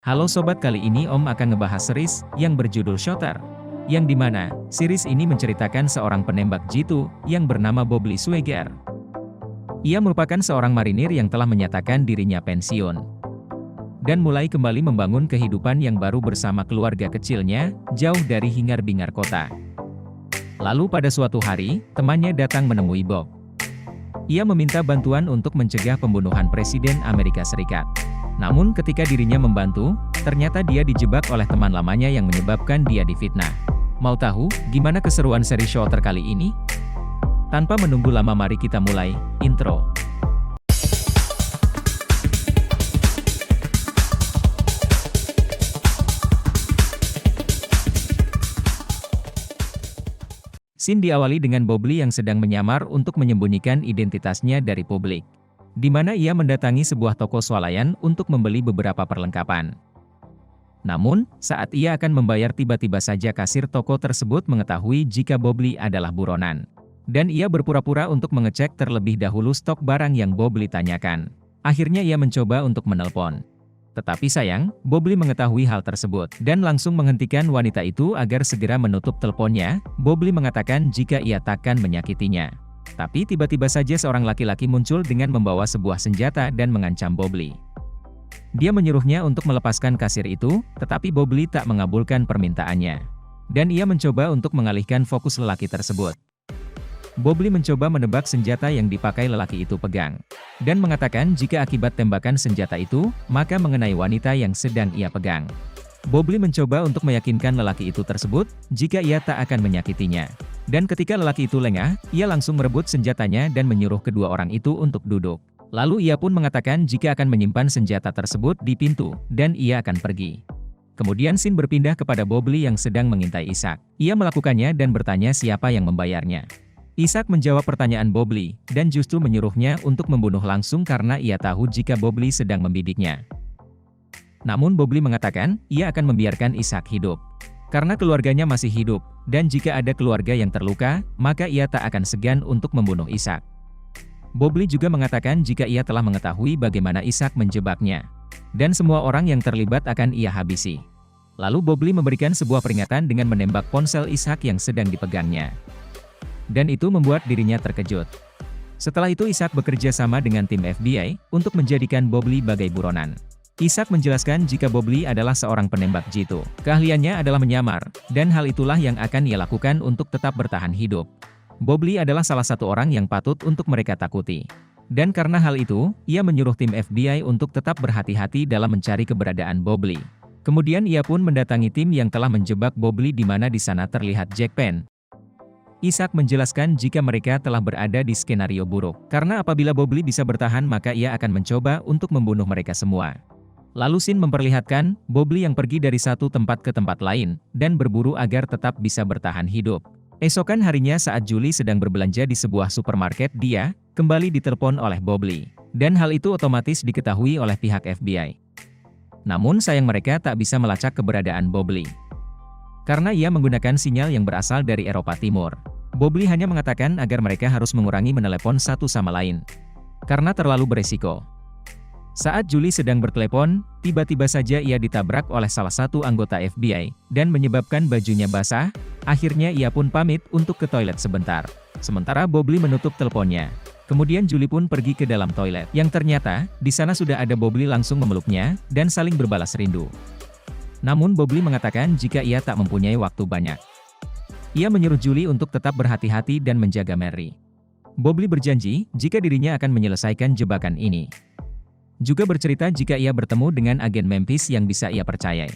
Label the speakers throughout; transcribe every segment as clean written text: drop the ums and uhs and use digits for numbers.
Speaker 1: Halo sobat, kali ini Om akan ngebahas series yang berjudul Shooter. Yang dimana, series ini menceritakan seorang penembak jitu yang bernama Bobby Swagger. Ia merupakan seorang marinir yang telah menyatakan dirinya pensiun. Dan mulai kembali membangun kehidupan yang baru bersama keluarga kecilnya, jauh dari hingar-bingar kota. Lalu pada suatu hari, temannya datang menemui Bob. Ia meminta bantuan untuk mencegah pembunuhan Presiden Amerika Serikat. Namun ketika dirinya membantu, ternyata dia dijebak oleh teman lamanya yang menyebabkan dia difitnah. Mau tahu, gimana keseruan seri Shooter kali ini? Tanpa menunggu lama, mari kita mulai, intro. Scene diawali dengan Bobby yang sedang menyamar untuk menyembunyikan identitasnya dari publik, di mana ia mendatangi sebuah toko swalayan untuk membeli beberapa perlengkapan. Namun, saat ia akan membayar, tiba-tiba saja kasir toko tersebut mengetahui jika Bobby adalah buronan. Dan ia berpura-pura untuk mengecek terlebih dahulu stok barang yang Bobby tanyakan. Akhirnya ia mencoba untuk menelpon. Tetapi sayang, Bobby mengetahui hal tersebut, dan langsung menghentikan wanita itu agar segera menutup teleponnya. Bobby mengatakan jika ia takkan menyakitinya. Tapi tiba-tiba saja seorang laki-laki muncul dengan membawa sebuah senjata dan mengancam Bobby. Dia menyuruhnya untuk melepaskan kasir itu, tetapi Bobby tak mengabulkan permintaannya. Dan ia mencoba untuk mengalihkan fokus lelaki tersebut. Bobby mencoba menebak senjata yang dipakai lelaki itu pegang, dan mengatakan jika akibat tembakan senjata itu, maka mengenai wanita yang sedang ia pegang. Bobby mencoba untuk meyakinkan lelaki itu tersebut, jika ia tak akan menyakitinya. Dan ketika lelaki itu lengah, ia langsung merebut senjatanya dan menyuruh kedua orang itu untuk duduk. Lalu ia pun mengatakan jika akan menyimpan senjata tersebut di pintu, dan ia akan pergi. Kemudian scene berpindah kepada Bobby yang sedang mengintai Ishak. Ia melakukannya dan bertanya siapa yang membayarnya. Ishak menjawab pertanyaan Bobby, dan justru menyuruhnya untuk membunuh langsung karena ia tahu jika Bobby sedang membidiknya. Namun Bobby mengatakan, ia akan membiarkan Ishak hidup. Karena keluarganya masih hidup, dan jika ada keluarga yang terluka, maka ia tak akan segan untuk membunuh Ishak. Bobby juga mengatakan jika ia telah mengetahui bagaimana Ishak menjebaknya. Dan semua orang yang terlibat akan ia habisi. Lalu Bobby memberikan sebuah peringatan dengan menembak ponsel Ishak yang sedang dipegangnya. Dan itu membuat dirinya terkejut. Setelah itu Ishak bekerja sama dengan tim FBI, untuk menjadikan Bobby bagai buronan. Ishak menjelaskan jika Bobby adalah seorang penembak jitu. Keahliannya adalah menyamar, dan hal itulah yang akan ia lakukan untuk tetap bertahan hidup. Bobby adalah salah satu orang yang patut untuk mereka takuti. Dan karena hal itu, ia menyuruh tim FBI untuk tetap berhati-hati dalam mencari keberadaan Bobby. Kemudian ia pun mendatangi tim yang telah menjebak Bobby, di mana di sana terlihat Jack Penn. Ishak menjelaskan jika mereka telah berada di skenario buruk, karena apabila Bobby bisa bertahan maka ia akan mencoba untuk membunuh mereka semua. Lalu scene memperlihatkan, Bobby yang pergi dari satu tempat ke tempat lain, dan berburu agar tetap bisa bertahan hidup. Esokan harinya saat Julie sedang berbelanja di sebuah supermarket, dia kembali ditelepon oleh Bobby. Dan hal itu otomatis diketahui oleh pihak FBI. Namun sayang mereka tak bisa melacak keberadaan Bobby. Karena ia menggunakan sinyal yang berasal dari Eropa Timur. Bobby hanya mengatakan agar mereka harus mengurangi menelepon satu sama lain. Karena terlalu beresiko. Saat Julie sedang bertelepon, tiba-tiba saja ia ditabrak oleh salah satu anggota FBI, dan menyebabkan bajunya basah. Akhirnya ia pun pamit untuk ke toilet sebentar. Sementara Bobby menutup teleponnya. Kemudian Julie pun pergi ke dalam toilet. Yang ternyata, di sana sudah ada Bobby langsung memeluknya, dan saling berbalas rindu. Namun Bobby mengatakan jika ia tak mempunyai waktu banyak. Ia menyuruh Julie untuk tetap berhati-hati dan menjaga Mary. Bobby berjanji jika dirinya akan menyelesaikan jebakan ini. Juga bercerita jika ia bertemu dengan agen Memphis yang bisa ia percayai.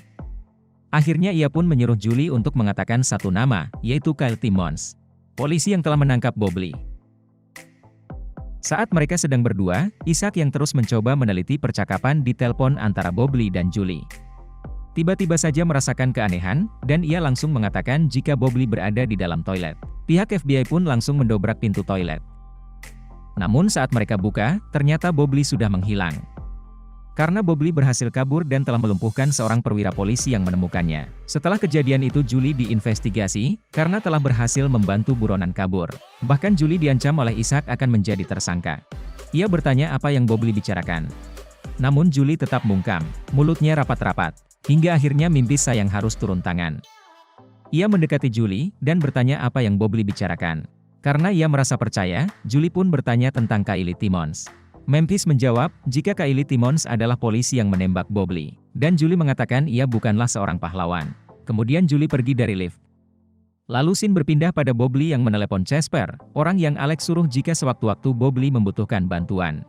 Speaker 1: Akhirnya ia pun menyuruh Julie untuk mengatakan satu nama, yaitu Kyle Timmons, polisi yang telah menangkap Bobby. Saat mereka sedang berdua, Ishak yang terus mencoba meneliti percakapan di telepon antara Bobby dan Julie. Tiba-tiba saja merasakan keanehan, dan ia langsung mengatakan jika Bobby berada di dalam toilet. Pihak FBI pun langsung mendobrak pintu toilet. Namun saat mereka buka, ternyata Bobby sudah menghilang. Karena Bobby berhasil kabur dan telah melumpuhkan seorang perwira polisi yang menemukannya. Setelah kejadian itu Julie diinvestigasi, karena telah berhasil membantu buronan kabur. Bahkan Julie diancam oleh Ishak akan menjadi tersangka. Ia bertanya apa yang Bobby bicarakan. Namun Julie tetap bungkam, mulutnya rapat-rapat, hingga akhirnya Memphis sayang harus turun tangan. Ia mendekati Julie, dan bertanya apa yang Bobley bicarakan. Karena ia merasa percaya, Julie pun bertanya tentang Kylie Timmons. Memphis menjawab, jika Kylie Timmons adalah polisi yang menembak Bobley. Dan Julie mengatakan ia bukanlah seorang pahlawan. Kemudian Julie pergi dari lift. Lalu scene berpindah pada Bobley yang menelepon Casper, orang yang Alex suruh jika sewaktu-waktu Bobley membutuhkan bantuan.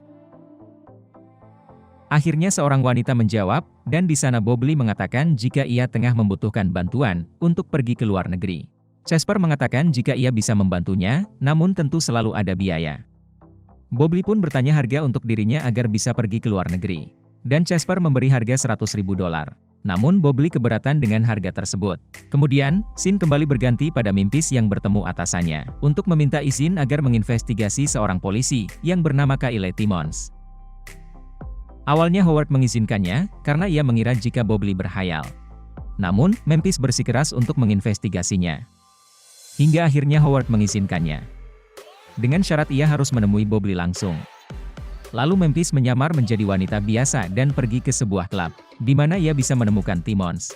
Speaker 1: Akhirnya seorang wanita menjawab, dan di sana Bobley mengatakan jika ia tengah membutuhkan bantuan untuk pergi ke luar negeri. Casper mengatakan jika ia bisa membantunya, namun tentu selalu ada biaya. Bobley pun bertanya harga untuk dirinya agar bisa pergi ke luar negeri. Dan Casper memberi harga $100.000. Namun Bobley keberatan dengan harga tersebut. Kemudian, scene kembali berganti pada Memphis yang bertemu atasannya, untuk meminta izin agar menginvestigasi seorang polisi, yang bernama Kylie Timmons. Awalnya Howard mengizinkannya, karena ia mengira jika Bobley berhayal. Namun, Memphis bersikeras untuk menginvestigasinya. Hingga akhirnya Howard mengizinkannya. Dengan syarat ia harus menemui Bobley langsung. Lalu Memphis menyamar menjadi wanita biasa dan pergi ke sebuah klub, di mana ia bisa menemukan Timmons.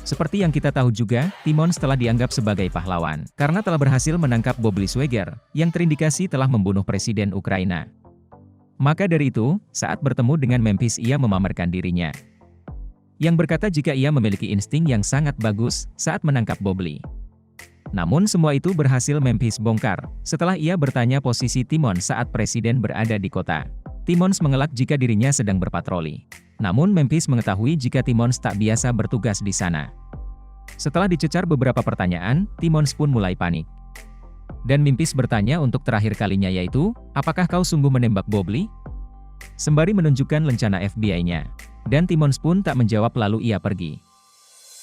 Speaker 1: Seperti yang kita tahu juga, Timmons telah dianggap sebagai pahlawan, karena telah berhasil menangkap Bobley Swagger, yang terindikasi telah membunuh Presiden Ukraina. Maka dari itu, saat bertemu dengan Memphis ia memamerkan dirinya. Yang berkata jika ia memiliki insting yang sangat bagus saat menangkap Bobley. Namun semua itu berhasil Memphis bongkar, setelah ia bertanya posisi Timmons saat Presiden berada di kota. Timmons mengelak jika dirinya sedang berpatroli. Namun Memphis mengetahui jika Timmons tak biasa bertugas di sana. Setelah dicecar beberapa pertanyaan, Timmons pun mulai panik. Dan Memphis bertanya untuk terakhir kalinya yaitu, apakah kau sungguh menembak Bobley? Sembari menunjukkan lencana FBI-nya. Dan Timmons pun tak menjawab lalu ia pergi.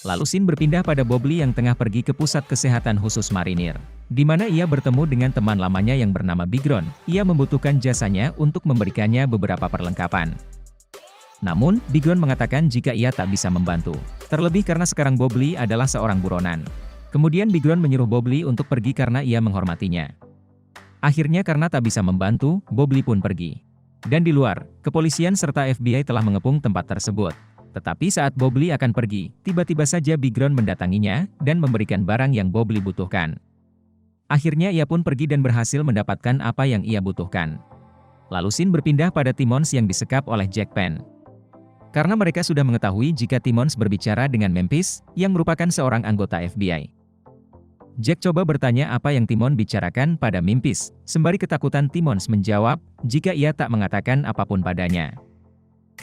Speaker 1: Lalu scene berpindah pada Bobley yang tengah pergi ke pusat kesehatan khusus marinir. Di mana ia bertemu dengan teman lamanya yang bernama Bigron. Ia membutuhkan jasanya untuk memberikannya beberapa perlengkapan. Namun, Bigron mengatakan jika ia tak bisa membantu. Terlebih karena sekarang Bobley adalah seorang buronan. Kemudian Bigron menyuruh Bobley untuk pergi karena ia menghormatinya. Akhirnya karena tak bisa membantu, Bobley pun pergi. Dan di luar, kepolisian serta FBI telah mengepung tempat tersebut. Tetapi saat Bobley akan pergi, tiba-tiba saja Bigron mendatanginya, dan memberikan barang yang Bobley butuhkan. Akhirnya ia pun pergi dan berhasil mendapatkan apa yang ia butuhkan. Lalu scene berpindah pada Timmons yang disekap oleh Jack Penn. Karena mereka sudah mengetahui jika Timmons berbicara dengan Memphis, yang merupakan seorang anggota FBI. Jack coba bertanya apa yang Timmons bicarakan pada Memphis, sembari ketakutan Timmons menjawab, jika ia tak mengatakan apapun padanya.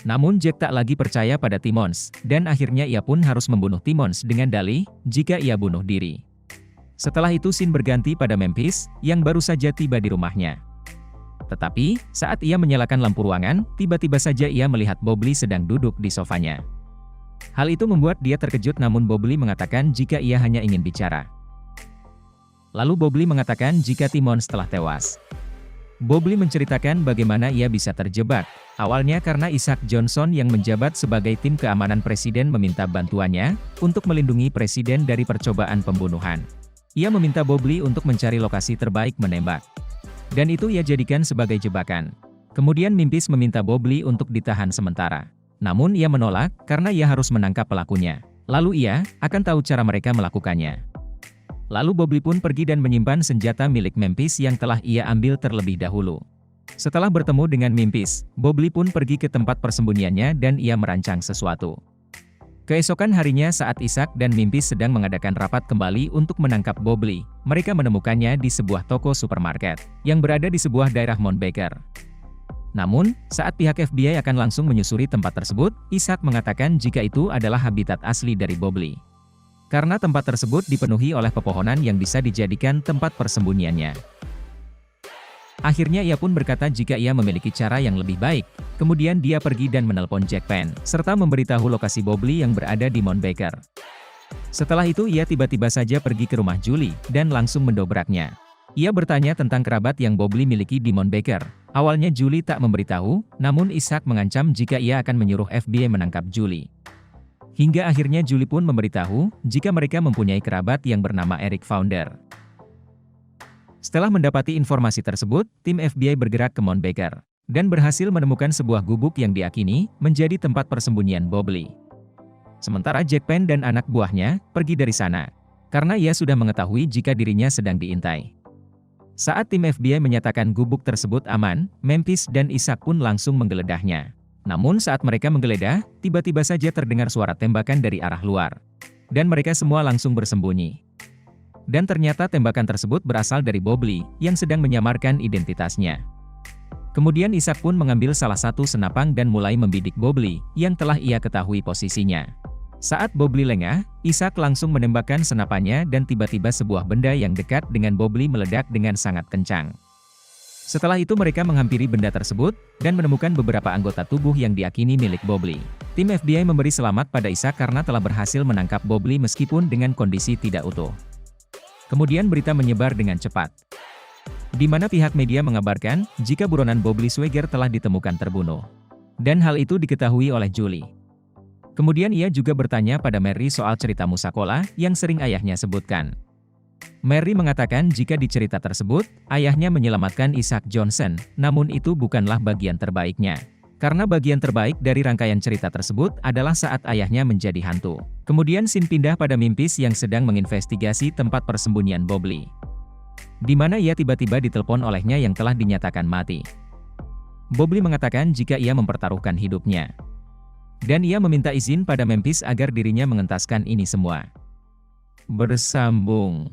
Speaker 1: Namun Jack tak lagi percaya pada Timmons, dan akhirnya ia pun harus membunuh Timmons dengan dalih, jika ia bunuh diri. Setelah itu scene berganti pada Memphis, yang baru saja tiba di rumahnya. Tetapi, saat ia menyalakan lampu ruangan, tiba-tiba saja ia melihat Bobley sedang duduk di sofanya. Hal itu membuat dia terkejut namun Bobley mengatakan jika ia hanya ingin bicara. Lalu Bobley mengatakan jika Timmons telah tewas. Bobley menceritakan bagaimana ia bisa terjebak, awalnya karena Isaac Johnson yang menjabat sebagai tim keamanan presiden meminta bantuannya, untuk melindungi presiden dari percobaan pembunuhan. Ia meminta Bobley untuk mencari lokasi terbaik menembak. Dan itu ia jadikan sebagai jebakan. Kemudian Memphis meminta Bobley untuk ditahan sementara. Namun ia menolak, karena ia harus menangkap pelakunya. Lalu ia akan tahu cara mereka melakukannya. Lalu Bobley pun pergi dan menyimpan senjata milik Memphis yang telah ia ambil terlebih dahulu. Setelah bertemu dengan Memphis, Bobley pun pergi ke tempat persembunyiannya dan ia merancang sesuatu. Keesokan harinya saat Isaac dan Memphis sedang mengadakan rapat kembali untuk menangkap Bobley, mereka menemukannya di sebuah toko supermarket, yang berada di sebuah daerah Mount Baker. Namun, saat pihak FBI akan langsung menyusuri tempat tersebut, Isaac mengatakan jika itu adalah habitat asli dari Bobley. Karena tempat tersebut dipenuhi oleh pepohonan yang bisa dijadikan tempat persembunyiannya. Akhirnya ia pun berkata jika ia memiliki cara yang lebih baik. Kemudian dia pergi dan menelpon Jack Penn, serta memberitahu lokasi Bobley yang berada di Mount Baker. Setelah itu ia tiba-tiba saja pergi ke rumah Julie, dan langsung mendobraknya. Ia bertanya tentang kerabat yang Bobley miliki di Mount Baker. Awalnya Julie tak memberitahu, namun Isaac mengancam jika ia akan menyuruh FBI menangkap Julie. Hingga akhirnya Julie pun memberitahu, jika mereka mempunyai kerabat yang bernama Eric Founder. Setelah mendapati informasi tersebut, tim FBI bergerak ke Mount Baker. dan berhasil menemukan sebuah gubuk yang diakini menjadi tempat persembunyian Bobley. Sementara Jack Penn dan anak buahnya pergi dari sana, karena ia sudah mengetahui jika dirinya sedang diintai. Saat tim FBI menyatakan gubuk tersebut aman, Memphis dan Isaac pun langsung menggeledahnya. Namun saat mereka menggeledah, tiba-tiba saja terdengar suara tembakan dari arah luar. Dan mereka semua langsung bersembunyi. Dan ternyata tembakan tersebut berasal dari Bobley, yang sedang menyamarkan identitasnya. Kemudian Isaac pun mengambil salah satu senapang dan mulai membidik Bobley, yang telah ia ketahui posisinya. Saat Bobley lengah, Isaac langsung menembakkan senapannya dan tiba-tiba sebuah benda yang dekat dengan Bobley meledak dengan sangat kencang. Setelah itu mereka menghampiri benda tersebut, dan menemukan beberapa anggota tubuh yang diakini milik Bobley. Tim FBI memberi selamat pada Isaac karena telah berhasil menangkap Bobley meskipun dengan kondisi tidak utuh. Kemudian berita menyebar dengan cepat, di mana pihak media mengabarkan jika buronan Bobley Swagger telah ditemukan terbunuh. Dan hal itu diketahui oleh Julie. Kemudian ia juga bertanya pada Mary soal cerita Musakola yang sering ayahnya sebutkan. Mary mengatakan jika di cerita tersebut, ayahnya menyelamatkan Isaac Johnson, namun itu bukanlah bagian terbaiknya. Karena bagian terbaik dari rangkaian cerita tersebut adalah saat ayahnya menjadi hantu. Kemudian scene pindah pada Memphis yang sedang menginvestigasi tempat persembunyian Bobley, di mana ia tiba-tiba ditelepon olehnya yang telah dinyatakan mati. Bobley mengatakan jika ia mempertaruhkan hidupnya. Dan ia meminta izin pada Memphis agar dirinya mengentaskan ini semua. Bersambung.